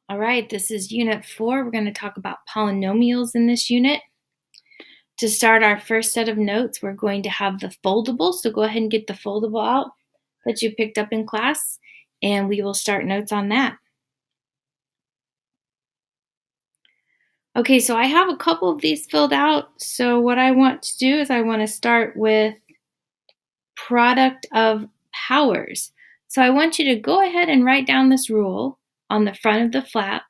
All right, this is Unit 4. We're going to talk about polynomials in this unit. To start our first set of notes, we're going to have the foldable. So go ahead and get the foldable out that you picked up in class, and we will start notes on that. Okay, so I have a couple of these filled out. So what I want to do is I want to start with product of powers. So I want you to go ahead and write down this rule on the front of the flap.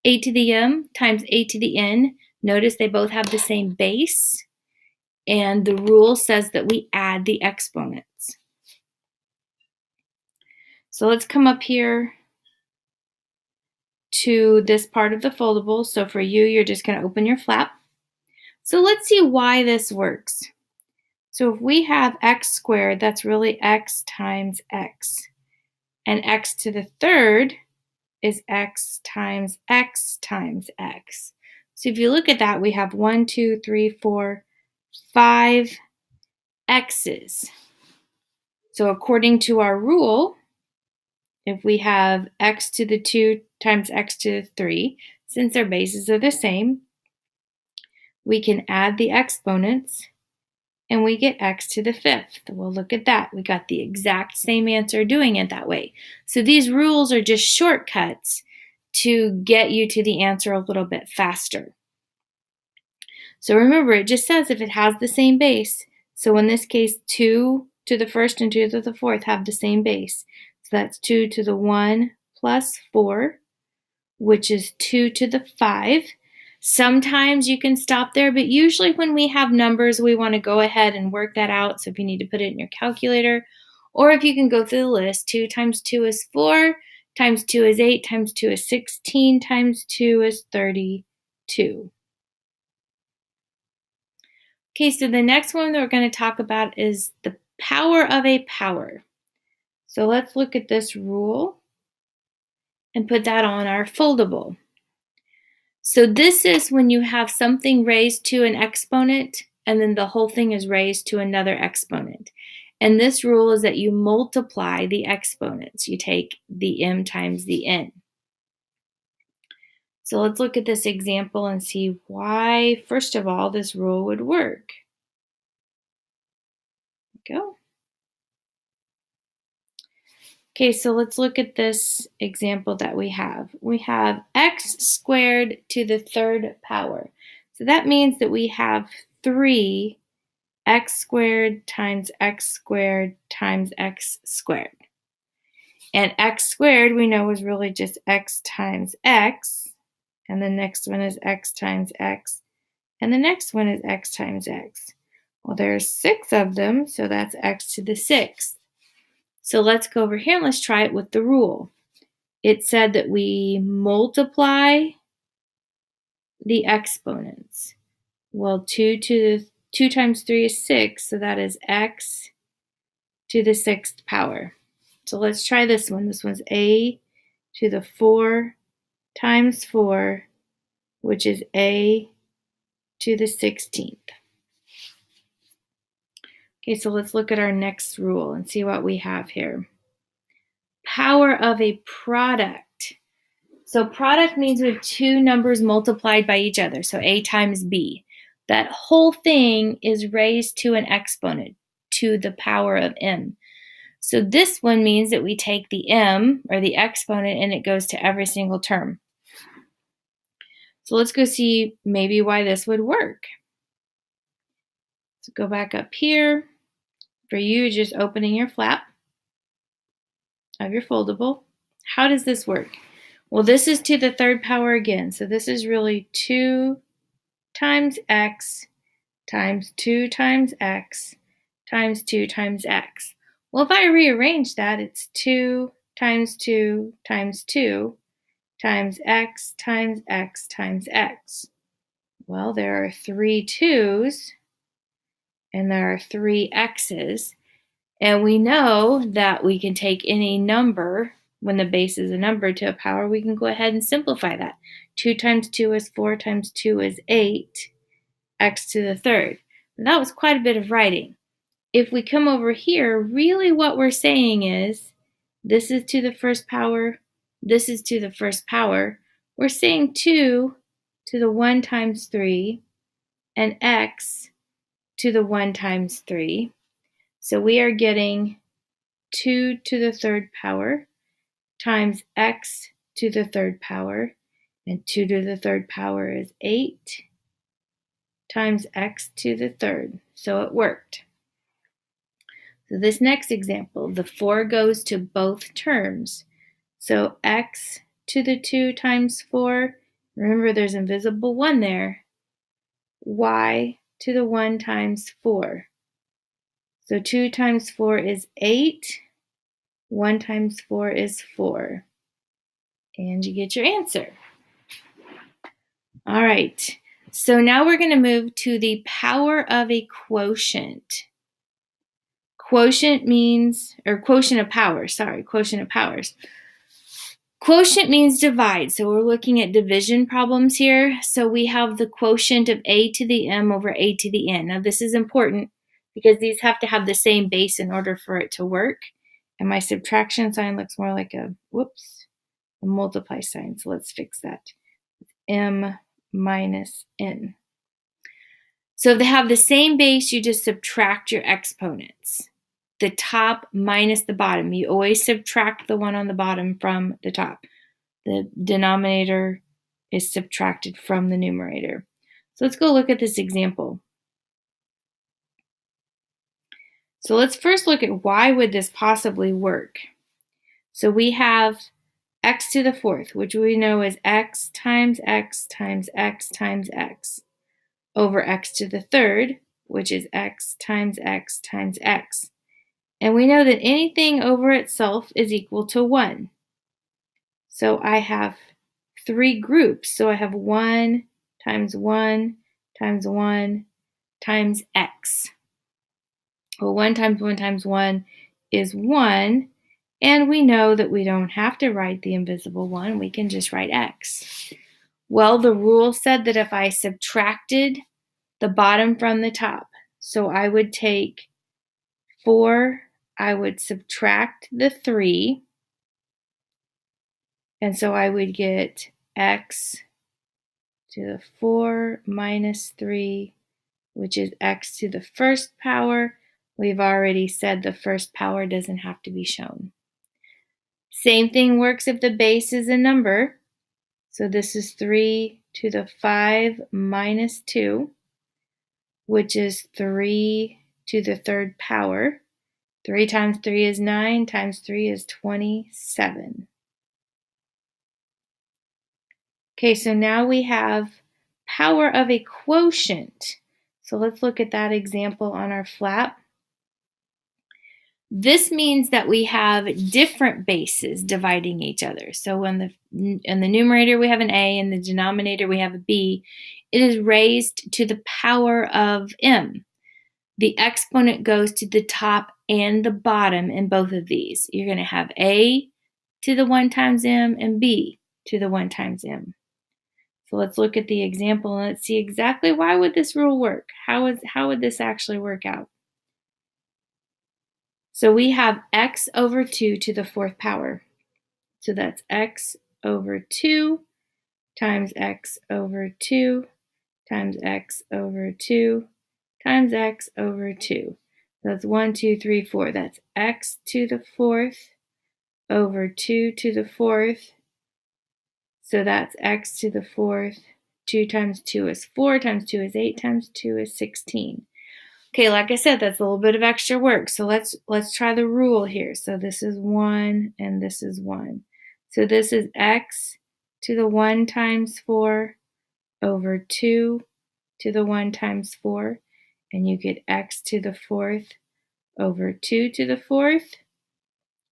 A to the m times a to the n. Notice they both have the same base, and the rule says that we add the exponents. So let's come up here to this part of the foldable. So for you, you're just going to open your flap. So let's see why this works. So if we have x squared, that's really x times x. And x to the third is x times x times x. So if you look at that, we have 1, 2, 3, 4, 5 x's. So according to our rule, if we have x to the 2 times x to the 3, since their bases are the same, we can add the exponents and we get x to the 5th. Well, look at that. We got the exact same answer doing it that way. So these rules are just shortcuts to get you to the answer a little bit faster. So remember, it just says if it has the same base. So in this case, 2 to the first and 2 to the fourth have the same base. So that's 2 to the 1 plus 4, which is 2 to the 5. Sometimes you can stop there, but usually when we have numbers, we want to go ahead and work that out. So if you need to put it in your calculator, or if you can go through the list, 2 times 2 is 4, times 2 is 8, times 2 is 16, times 2 is 32. Okay, so the next one that we're going to talk about is the power of a power. So let's look at this rule and put that on our foldable. So this is when you have something raised to an exponent and then the whole thing is raised to another exponent. And this rule is that you multiply the exponents. You take the m times the n. So let's look at this example and see why, first of all, this rule would work. Go. Okay, so let's look at this example that we have. We have x squared to the third power. So that means that we have 3 x squared times x squared times x squared. And x squared we know is really just x times x. And the next one is x times x. And the next one is x times x. Well, there's 6 of them, so that's x to the 6th. So let's go over here and let's try it with the rule. It said that we multiply the exponents. Well, 2 times 3 is 6, so that is x to the 6th power. So let's try this one. This one's a to the 4 times 4, which is a to the 16th. Okay, so let's look at our next rule and see what we have here. Power of a product. So product means we have 2 numbers multiplied by each other, so a times b. That whole thing is raised to an exponent, to the power of m. So this one means that we take the m, or the exponent, and it goes to every single term. So let's go see maybe why this would work. So go back up here. For you, just opening your flap of your foldable. How does this work? Well, this is to the third power again. So this is really 2 times x times 2 times x times 2 times x. Well, if I rearrange that, it's 2 times 2 times 2 times x times x times x. Well, there are 3 2's and there are 3 x's. And we know that we can take any number, when the base is a number, to a power. We can go ahead and simplify that. 2 times 2 is 4 times 2 is 8, x to the third. And that was quite a bit of writing. If we come over here, really what we're saying is this is to the first power, this is to the first power, we're saying 2 to the 1 times 3 and x to the 1 times 3. So we are getting 2 to the third power times x to the third power, and 2 to the third power is 8 times x to the third. So it worked. So this next example, the 4 goes to both terms. So x to the 2 times 4, remember there's invisible 1 there, y to the 1 times 4. So 2 times 4 is 8, 1 times 4 is 4. And you get your answer. All right, so now we're going to move to the power of a quotient. Quotient means, or quotient of powers, quotient of powers. Quotient means divide, so we're looking at division problems here. So we have the quotient of a to the m over a to the n. Now this is important because these have to have the same base in order for it to work. And my subtraction sign looks more like a multiply sign, so let's fix that. M minus n. So if they have the same base, you just subtract your exponents. The top minus the bottom. You always subtract the one on the bottom from the top. The denominator is subtracted from the numerator. So let's go look at this example. So let's first look at why would this possibly work. So we have x to the fourth, which we know is x times x times x times x, over x to the third, which is x times x times x. And we know that anything over itself is equal to 1. So I have 3 groups. So I have 1 times 1 times 1 times x. Well, 1 times 1 times 1 is 1. And we know that we don't have to write the invisible 1. We can just write x. Well, the rule said that if I subtracted the bottom from the top, so I would take 4, I would subtract the 3, and so I would get x to the 4 minus 3, which is x to the first power. We've already said the first power doesn't have to be shown. Same thing works if the base is a number. So this is 3 to the 5 minus 2, which is 3 to the third power. 3 times 3 is 9, times 3 is 27. Okay, so now we have power of a quotient. So let's look at that example on our flap. This means that we have different bases dividing each other. So in the numerator we have an a, and the denominator we have a b. It is raised to the power of m. The exponent goes to the top and the bottom in both of these. You're going to have a to the 1 times m and b to the 1 times m. So let's look at the example and let's see exactly why would this rule work. How would this actually work out? So we have x over 2 to the 4th power. So that's x over 2 times x over 2 times x over 2 times x over 2. So that's 1, 2, 3, 4. That's x to the 4th over 2 to the 4th. So that's x to the 4th. 2 times 2 is 4, times 2 is 8, times 2 is 16. Okay, like I said, that's a little bit of extra work. So let's try the rule here. So this is 1 and this is 1. So this is x to the 1 times 4 over 2 to the 1 times 4. And you get x to the 4th over 2 to the 4th,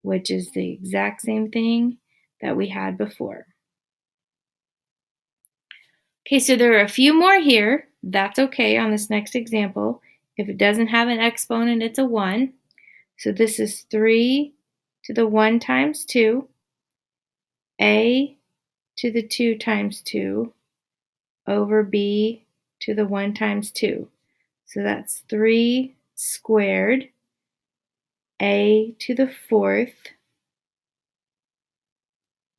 which is the exact same thing that we had before. Okay, so there are a few more here. That's okay on this next example. If it doesn't have an exponent, it's a 1. So this is 3 to the 1 times 2, a to the 2 times 2, over b to the 1 times 2. So that's 3 squared, a to the 4th,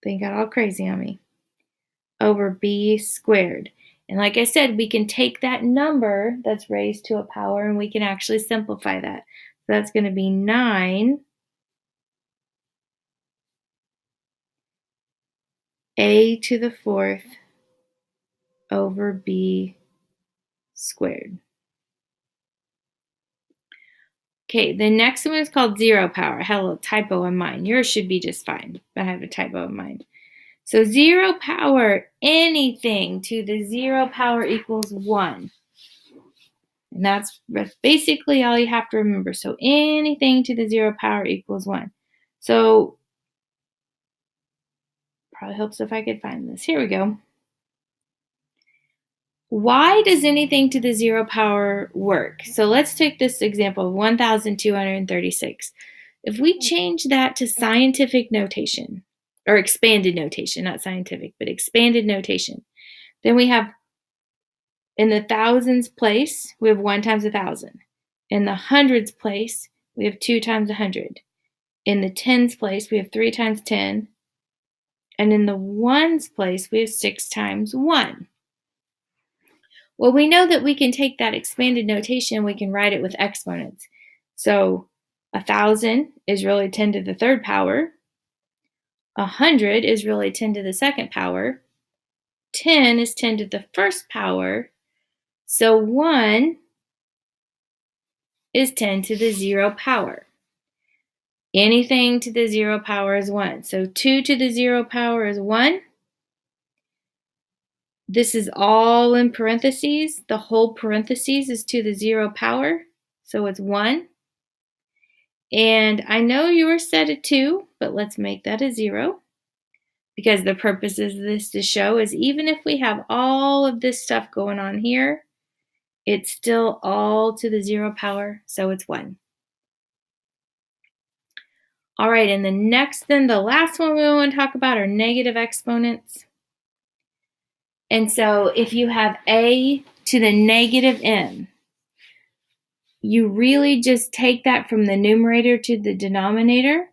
They got all crazy on me. Over b squared. And like I said, we can take that number that's raised to a power and we can actually simplify that. So that's going to be 9 a to the 4th over b squared. Okay, the next one is called 0 power. I had a little typo in mine. Yours should be just fine, but I have a typo in mine. So 0 power, anything to the 0 power equals 1. And that's basically all you have to remember. So anything to the 0 power equals 1. So probably helps if I could find this. Here we go. Why does anything to the 0 power work? So let's take this example of 1,236. If we change that to scientific notation, or expanded notation, not scientific, but expanded notation, then we have in the thousands place, we have 1 times 1,000. In the hundreds place, we have 2 times 100. In the tens place, we have 3 times 10. And in the ones place, we have 6 times 1. Well, we know that we can take that expanded notation and we can write it with exponents. So 1,000 is really 10 to the 3rd power. 100 is really 10 to the 2nd power. 10 is 10 to the 1st power. So 1 is 10 to the 0 power. Anything to the 0 power is 1. So 2 to the 0 power is 1. This is all in parentheses. The whole parentheses is to the 0 power. So it's 1. And I know you were set at 2, but let's make that a 0. Because the purpose of this to show is even if we have all of this stuff going on here, it's still all to the 0 power, so it's 1. All right, and the last one we want to talk about are negative exponents. And so if you have a to the negative m, you really just take that from the numerator to the denominator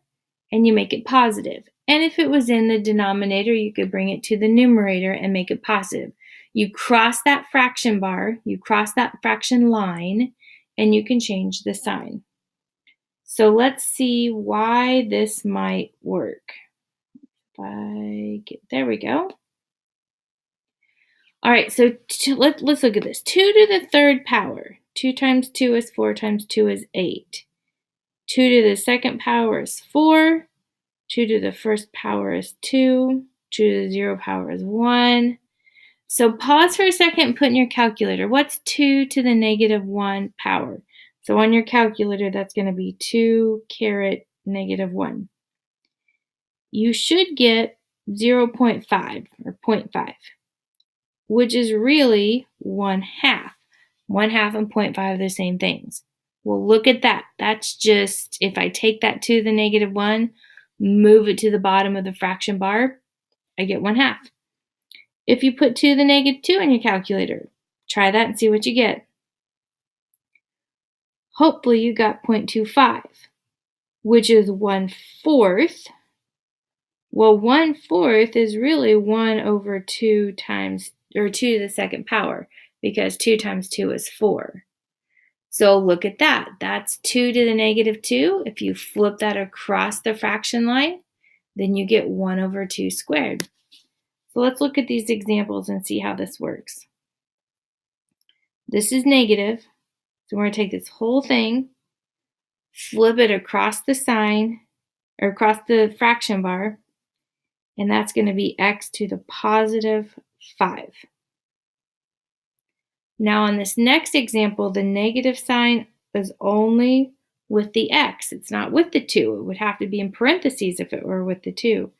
and you make it positive. And if it was in the denominator, you could bring it to the numerator and make it positive. You cross that fraction bar, you cross that fraction line, and you can change the sign. So let's see why this might work. There we go. All right, so let's look at this. 2 to the 3rd power. 2 times 2 is 4 times 2 is 8. 2 to the 2nd power is 4. 2 to the 1st power is 2. 2 to the 0 power is 1. So pause for a second and put in your calculator. What's 2 to the negative 1 power? So on your calculator, that's going to be 2 caret negative 1. You should get 0.5 or 0.5, which is really 1/2. 1/2 and 0.5 are the same things. Well, look at that. That's just, if I take that to the negative 1, move it to the bottom of the fraction bar, I get 1/2. If you put 2 to the negative 2 in your calculator, try that and see what you get. Hopefully you got 0.25, which is 1/4. Well, 1/4 is really 1 over 2 times, or 2 to the 2nd power, because 2 times 2 is 4. So look at that. That's 2 to the negative 2. If you flip that across the fraction line, then you get 1 over 2 squared. So let's look at these examples and see how this works. This is negative. So we're going to take this whole thing, flip it across the sign, or across the fraction bar, and that's going to be x to the positive 5. Now on this next example, the negative sign is only with the x. It's not with the 2. It would have to be in parentheses if it were with the 2.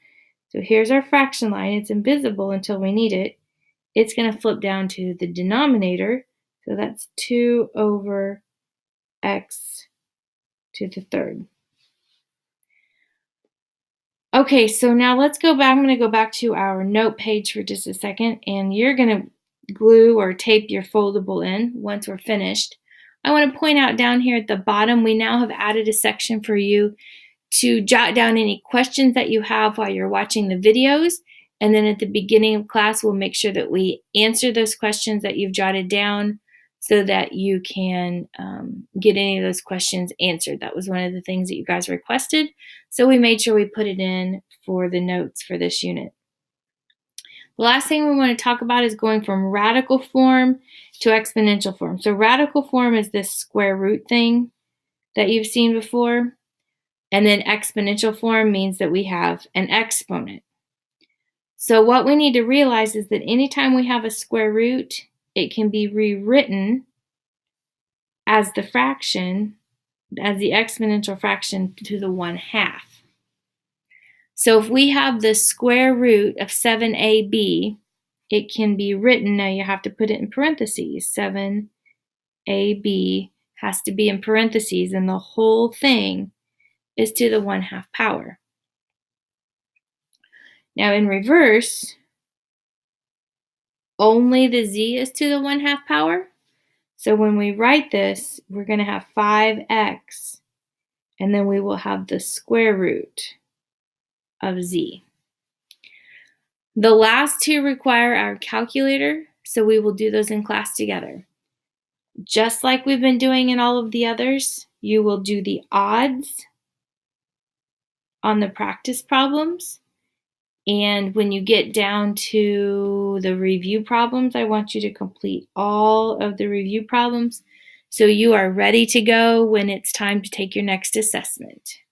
So here's our fraction line. It's invisible until we need it. It's going to flip down to the denominator. So that's 2 over x to the 3rd. Okay, so now let's go back. I'm going to go back to our note page for just a second, and you're going to glue or tape your foldable in once we're finished. I want to point out down here at the bottom, we now have added a section for you to jot down any questions that you have while you're watching the videos. And then at the beginning of class, we'll make sure that we answer those questions that you've jotted down so that you can get any of those questions answered. That was one of the things that you guys requested. So we made sure we put it in for the notes for this unit. The last thing we want to talk about is going from radical form to exponential form. So radical form is this square root thing that you've seen before. And then exponential form means that we have an exponent. So what we need to realize is that anytime we have a square root, it can be rewritten as the fraction, as the exponential fraction to the 1/2. So if we have the square root of 7ab, it can be written, now you have to put it in parentheses, 7ab has to be in parentheses, and the whole thing is to the 1/2 power. Now in reverse, only the z is to the 1/2 power. So when we write this, we're going to have 5x, and then we will have the square root of z. The last two require our calculator, so we will do those in class together. Just like we've been doing in all of the others, you will do the odds on the practice problems. And when you get down to the review problems, I want you to complete all of the review problems so you are ready to go when it's time to take your next assessment.